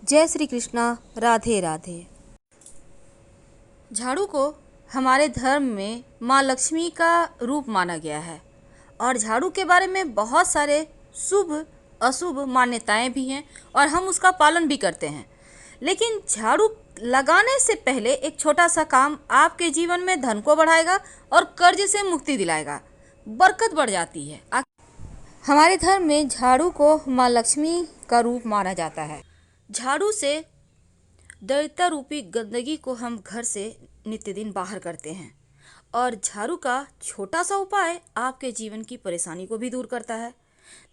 जय श्री कृष्णा। राधे राधे। झाड़ू को हमारे धर्म में माँ लक्ष्मी का रूप माना गया है और झाड़ू के बारे में बहुत सारे शुभ अशुभ मान्यताएं भी हैं और हम उसका पालन भी करते हैं। लेकिन झाड़ू लगाने से पहले एक छोटा सा काम आपके जीवन में धन को बढ़ाएगा और कर्ज से मुक्ति दिलाएगा, बरकत बढ़ जाती है। हमारे धर्म में झाड़ू को माँ लक्ष्मी का रूप माना जाता है। झाड़ू से दरिद्रता रूपी गंदगी को हम घर से नित्य दिन बाहर करते हैं और झाड़ू का छोटा सा उपाय आपके जीवन की परेशानी को भी दूर करता है।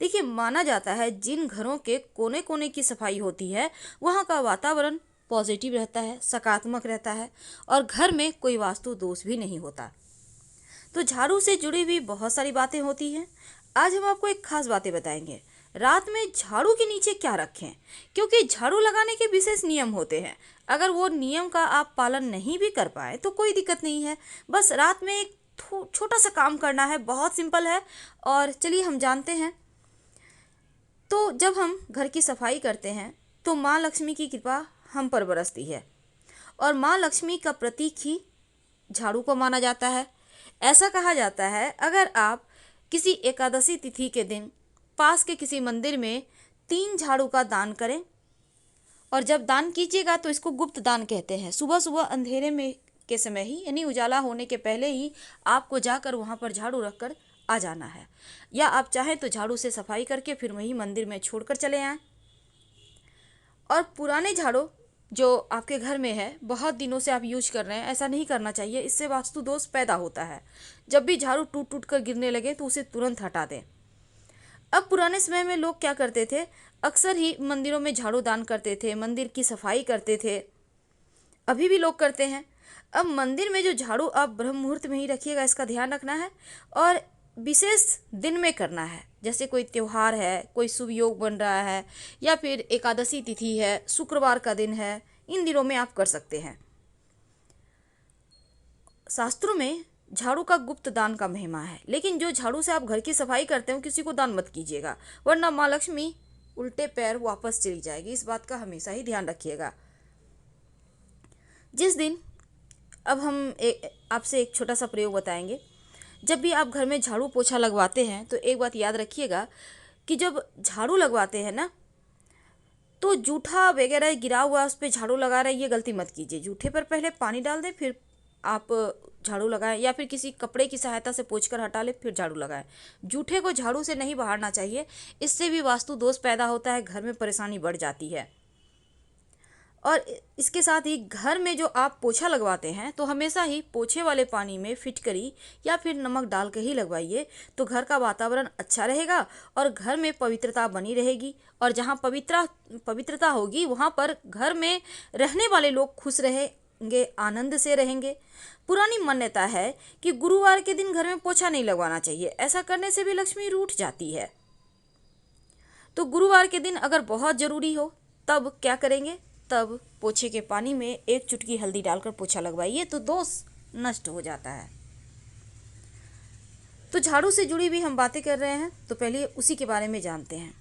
देखिए, माना जाता है जिन घरों के कोने कोने की सफाई होती है वहाँ का वातावरण पॉजिटिव रहता है, सकारात्मक रहता है और घर में कोई वास्तु दोष भी नहीं होता। तो झाड़ू से जुड़ी हुई बहुत सारी बातें होती हैं। आज हम आपको एक खास बातें बताएंगे। रात में झाड़ू के नीचे क्या रखें, क्योंकि झाड़ू लगाने के विशेष नियम होते हैं। अगर वो नियम का आप पालन नहीं भी कर पाए तो कोई दिक्कत नहीं है, बस रात में एक छोटा सा काम करना है, बहुत सिंपल है। और चलिए हम जानते हैं। तो जब हम घर की सफाई करते हैं तो माँ लक्ष्मी की कृपा हम पर बरसती है और माँ लक्ष्मी का प्रतीक ही झाड़ू को माना जाता है। ऐसा कहा जाता है, अगर आप किसी एकादशी तिथि के दिन पास के किसी मंदिर में 3 झाड़ू का दान करें और जब दान कीजिएगा तो इसको गुप्त दान कहते हैं। सुबह सुबह अंधेरे में के समय ही, यानी उजाला होने के पहले ही आपको जाकर वहाँ पर झाड़ू रखकर आ जाना है, या आप चाहें तो झाड़ू से सफाई करके फिर वही मंदिर में छोड़कर चले आएँ। और पुराने झाड़ू जो आपके घर में है, बहुत दिनों से आप यूज कर रहे हैं, ऐसा नहीं करना चाहिए, इससे वास्तु दोष पैदा होता है। जब भी झाड़ू टूट टूट कर गिरने लगे तो उसे तुरंत हटा दें। अब पुराने समय में लोग क्या करते थे, अक्सर ही मंदिरों में झाड़ू दान करते थे, मंदिर की सफाई करते थे, अभी भी लोग करते हैं। अब मंदिर में जो झाड़ू आप ब्रह्म मुहूर्त में ही रखिएगा, इसका ध्यान रखना है और विशेष दिन में करना है। जैसे कोई त्यौहार है, कोई शुभ योग बन रहा है, या फिर एकादशी तिथि है, शुक्रवार का दिन है, इन दिनों में आप कर सकते हैं। शास्त्रों में झाड़ू का गुप्त दान का महिमा है, लेकिन जो झाड़ू से आप घर की सफाई करते हो किसी को दान मत कीजिएगा, वरना माँ लक्ष्मी उल्टे पैर वापस चली जाएगी। इस बात का हमेशा ही ध्यान रखिएगा। जिस दिन अब हम आपसे एक छोटा सा प्रयोग बताएंगे। जब भी आप घर में झाड़ू पोछा लगवाते हैं तो एक बात याद रखिएगा कि जब झाड़ू लगवाते हैं ना, तो जूठा वगैरह गिरा हुआ उस पर झाड़ू लगा रहे, ये गलती मत कीजिए। जूठे पर पहले पानी डाल दें, फिर आप झाड़ू लगाएं, या फिर किसी कपड़े की सहायता से पोंछकर हटा लें, फिर झाड़ू लगाएं। जूठे को झाड़ू से नहीं बहारना चाहिए, इससे भी वास्तु दोष पैदा होता है, घर में परेशानी बढ़ जाती है। और इसके साथ ही घर में जो आप पोछा लगवाते हैं तो हमेशा ही पोछे वाले पानी में फिटकरी या फिर नमक डाल के ही लगवाइए, तो घर का वातावरण अच्छा रहेगा और घर में पवित्रता बनी रहेगी। और जहाँ पवित्रता होगी वहाँ पर घर में रहने वाले लोग खुश रहेंगे, आनंद से रहेंगे। पुरानी मान्यता है कि गुरुवार के दिन घर में पोछा नहीं लगवाना चाहिए, ऐसा करने से भी लक्ष्मी रूठ जाती है। तो गुरुवार के दिन अगर बहुत ज़रूरी हो तब क्या करेंगे, तब पोछे के पानी में 1 चुटकी हल्दी डालकर पोछा लगवाइए, तो दोष नष्ट हो जाता है। तो झाड़ू से जुड़ी भी हम बातें कर रहे हैं, तो पहले उसी के बारे में जानते हैं।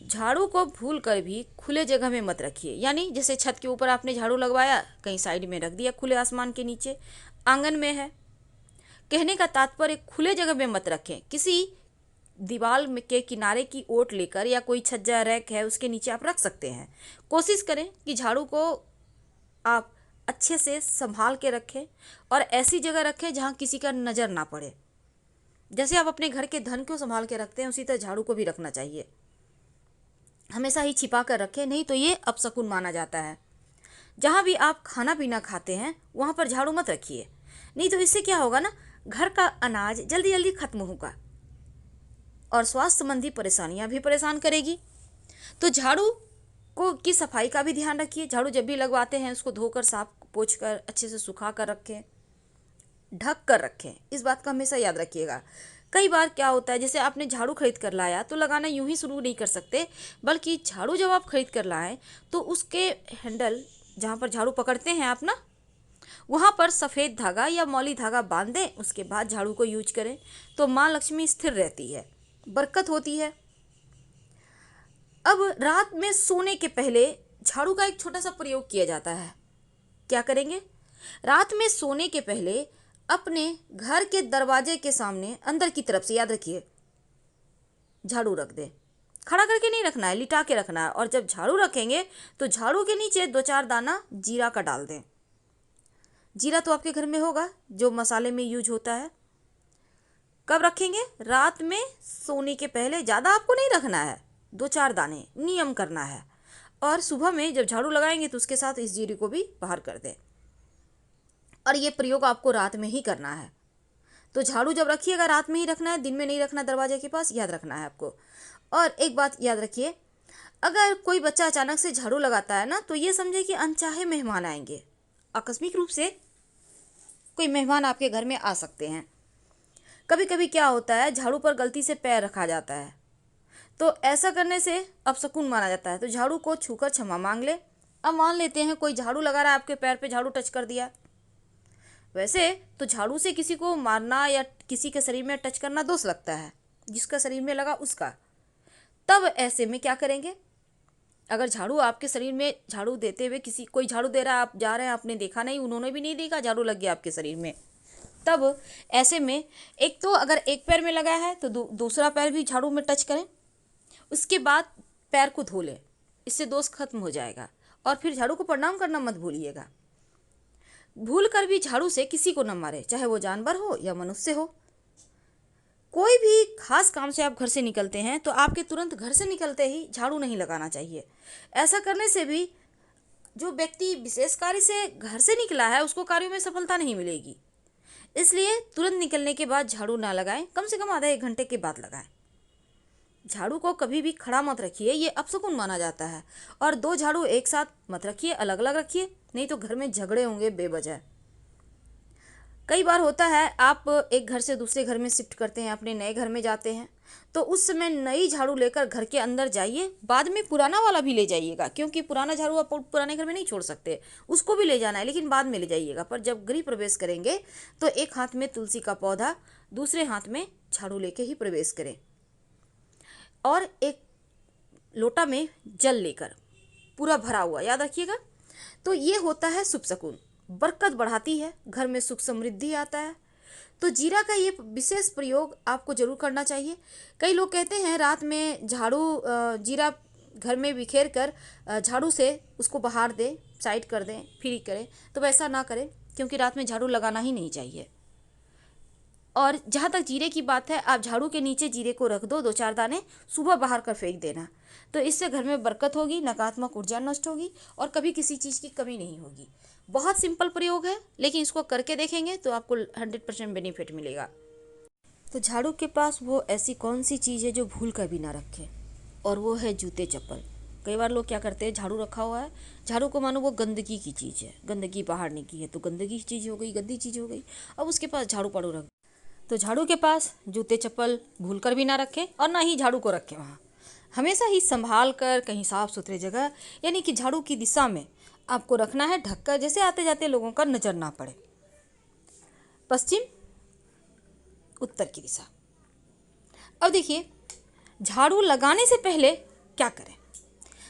झाड़ू को भूल कर भी खुले जगह में मत रखिए, यानी जैसे छत के ऊपर आपने झाड़ू लगवाया, कहीं साइड में रख दिया, खुले आसमान के नीचे, आंगन में है। कहने का तात्पर्य खुले जगह में मत रखें, किसी दीवार के किनारे की ओट लेकर या कोई छज्जा रैक है उसके नीचे आप रख सकते हैं। कोशिश करें कि झाड़ू को आप अच्छे से संभाल के रखें और ऐसी जगह रखें जहां किसी का नज़र ना पड़े। जैसे आप अपने घर के धन को संभाल के रखते हैं, उसी तरह झाड़ू को भी रखना चाहिए। हमेशा ही छिपा कर रखें, नहीं तो ये अपशकुन माना जाता है। जहाँ भी आप खाना पीना खाते हैं वहाँ पर झाड़ू मत रखिए, नहीं तो इससे क्या होगा ना, घर का अनाज जल्दी जल्दी खत्म होगा और स्वास्थ्य संबंधी परेशानियां भी परेशान करेगी। तो झाड़ू को की सफाई का भी ध्यान रखिए। झाड़ू जब भी लगवाते हैं उसको धोकर, साफ पोंछ कर, अच्छे से सुखा कर रखें, ढक कर रखें। इस बात का हमेशा याद रखिएगा। कई बार क्या होता है, जैसे आपने झाड़ू खरीद कर लाया तो लगाना यूं ही शुरू नहीं कर सकते, बल्कि झाड़ू जब आप खरीद कर लाएं तो उसके हैंडल जहाँ पर झाड़ू पकड़ते हैं आप ना, वहाँ पर सफ़ेद धागा या मौली धागा बांध दें, उसके बाद झाड़ू को यूज करें, तो माँ लक्ष्मी स्थिर रहती है, बरकत होती है। अब रात में सोने के पहले झाड़ू का एक छोटा सा प्रयोग किया जाता है। क्या करेंगे? रात में सोने के पहले अपने घर के दरवाजे के सामने अंदर की तरफ से, याद रखिए, झाड़ू रख दें। खड़ा करके नहीं रखना है, लिटा के रखना है। और जब झाड़ू रखेंगे तो झाड़ू के नीचे 2-4 दाना जीरा का डाल दें। जीरा तो आपके घर में होगा, जो मसाले में यूज होता है। कब रखेंगे? रात में सोने के पहले। ज़्यादा आपको नहीं रखना है, 2-4 दाने, नियम करना है। और सुबह में जब झाड़ू लगाएंगे तो उसके साथ इस जीरे को भी बाहर कर दें। और ये प्रयोग आपको रात में ही करना है। तो झाड़ू जब रखिएगा रात में ही रखना है, दिन में नहीं रखना दरवाजे के पास, याद रखना है आपको। और एक बात याद रखिए, अगर कोई बच्चा अचानक से झाड़ू लगाता है ना, तो ये समझे कि अनचाहे मेहमान आएंगे। आकस्मिक रूप से कोई मेहमान आपके घर में आ सकते हैं। कभी कभी क्या होता है, झाड़ू पर गलती से पैर रखा जाता है, तो ऐसा करने से अपशकुन माना जाता है। तो झाड़ू को छूकर क्षमा मांग ले। अब मान लेते हैं कोई झाड़ू लगा रहा है, आपके पैर पे झाड़ू टच कर दिया। वैसे तो झाड़ू से किसी को मारना या किसी के शरीर में टच करना दोष लगता है, जिसका शरीर में लगा उसका। तब ऐसे में क्या करेंगे? अगर झाड़ू आपके शरीर में, झाड़ू देते हुए किसी, कोई झाड़ू दे रहा है, आप जा रहे हैं, आपने देखा नहीं, उन्होंने भी नहीं देखा, झाड़ू लग गया आपके शरीर में, तब ऐसे में एक तो अगर एक पैर में लगा है तो दूसरा पैर भी झाड़ू में टच करें। उसके बाद पैर को धो लें, इससे दोष खत्म हो जाएगा। और फिर झाड़ू को प्रणाम करना मत भूलिएगा। भूल कर भी झाड़ू से किसी को न मारे, चाहे वो जानवर हो या मनुष्य हो। कोई भी खास काम से आप घर से निकलते हैं तो आपके तुरंत घर से निकलते ही झाड़ू नहीं लगाना चाहिए। ऐसा करने से भी जो व्यक्ति विशेष कार्य से घर से निकला है उसको कार्यों में सफलता नहीं मिलेगी। इसलिए तुरंत निकलने के बाद झाड़ू ना लगाएं, कम से कम आधा 1 घंटे के बाद लगाएं। झाड़ू को कभी भी खड़ा मत रखिए, ये अपशकुन माना जाता है। और 2 झाड़ू एक साथ मत रखिए, अलग अलग रखिए, नहीं तो घर में झगड़े होंगे बेवजह। कई बार होता है आप एक घर से दूसरे घर में शिफ्ट करते हैं, अपने नए घर में जाते हैं, तो उस समय नई झाड़ू लेकर घर के अंदर जाइए। बाद में पुराना वाला भी ले जाइएगा, क्योंकि पुराना झाड़ू आप पुराने घर में नहीं छोड़ सकते, उसको भी ले जाना है, लेकिन बाद में ले जाइएगा। पर जब गृह प्रवेश करेंगे तो एक हाथ में तुलसी का पौधा, दूसरे हाथ में झाड़ू लेके ही प्रवेश करें। और एक लोटा में जल लेकर, पूरा भरा हुआ, याद रखिएगा। तो ये होता है शुभ शकुन, बरकत बढ़ाती है, घर में सुख समृद्धि आता है। तो जीरा का ये विशेष प्रयोग आपको जरूर करना चाहिए। कई लोग कहते हैं रात में झाड़ू, जीरा घर में बिखेर कर झाड़ू से उसको बाहर दें, साइड कर दें, फ्री करें। तो वैसा ना करें, क्योंकि रात में झाड़ू लगाना ही नहीं चाहिए। और जहाँ तक जीरे की बात है, आप झाड़ू के नीचे जीरे को रख दो, 2-4 दाने, सुबह बाहर कर फेंक देना। तो इससे घर में बरकत होगी, नकारात्मक ऊर्जा नष्ट होगी और कभी किसी चीज़ की कमी नहीं होगी। बहुत सिंपल प्रयोग है, लेकिन इसको करके देखेंगे तो आपको 100% बेनिफिट मिलेगा। तो झाड़ू के पास वो ऐसी कौन सी चीज़ है जो भूल कर भी ना रखे, और वो है जूते चप्पल। कई बार लोग क्या करते हैं, झाड़ू रखा हुआ है, झाड़ू को मानो वो गंदगी की चीज़ है, गंदगी बाहर निकली है तो गंदगी की चीज़ हो गई, गंदी चीज़ हो गई। अब उसके पास झाड़ू पाड़ू रख, तो झाड़ू के पास जूते चप्पल भूल कर भी ना रखें और ना ही झाड़ू को रखें वहाँ। हमेशा ही संभाल कर कहीं साफ सुथरे जगह, यानी कि झाड़ू की दिशा में आपको रखना है, ढककर, जैसे आते जाते लोगों का नजर ना पड़े। पश्चिम, उत्तर की दिशा। अब देखिए, झाड़ू लगाने से पहले क्या करें।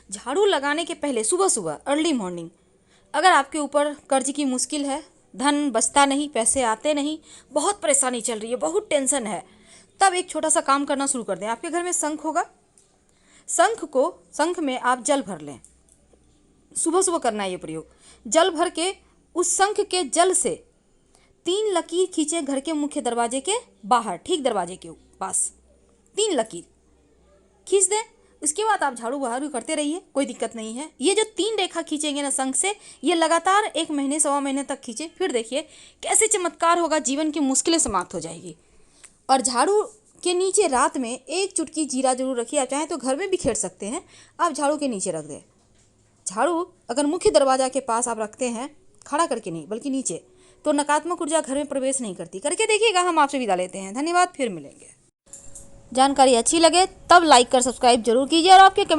झाड़ू लगाने के पहले सुबह सुबह अर्ली मॉर्निंग, अगर आपके ऊपर कर्ज की मुश्किल है, धन बचता नहीं, पैसे आते नहीं, बहुत परेशानी चल रही है, बहुत टेंशन है, तब एक छोटा सा काम करना शुरू कर दें। आपके घर में शंख होगा, शंख में आप जल भर लें। सुबह सुबह करना है ये प्रयोग। जल भर के उस शंख के जल से 3 लकीर खींचे घर के मुख्य दरवाजे के बाहर, ठीक दरवाजे के पास 3 लकीर खींच दें। इसके बाद आप झाड़ू बहारू करते रहिए, कोई दिक्कत नहीं है। ये जो 3 रेखा खींचेंगे ना शंख से, ये लगातार 1 महीने 1.25 महीने तक खींचे, फिर देखिए कैसे चमत्कार होगा, जीवन की मुश्किलें समाप्त हो जाएगी। और झाड़ू के नीचे रात में 1 चुटकी जीरा जरूर रखिए। आप चाहें तो घर में भी खेड़ सकते हैं, आप झाड़ू के नीचे रख दें। झाड़ू अगर मुख्य दरवाजा के पास आप रखते हैं, खड़ा करके नहीं बल्कि नीचे, तो नकारात्मक ऊर्जा घर में प्रवेश नहीं करती। करके देखिएगा। हम आपसे विदा लेते हैं, धन्यवाद, फिर मिलेंगे। जानकारी अच्छी लगे तब लाइक कर सब्सक्राइब जरूर कीजिए और आपके कमेंट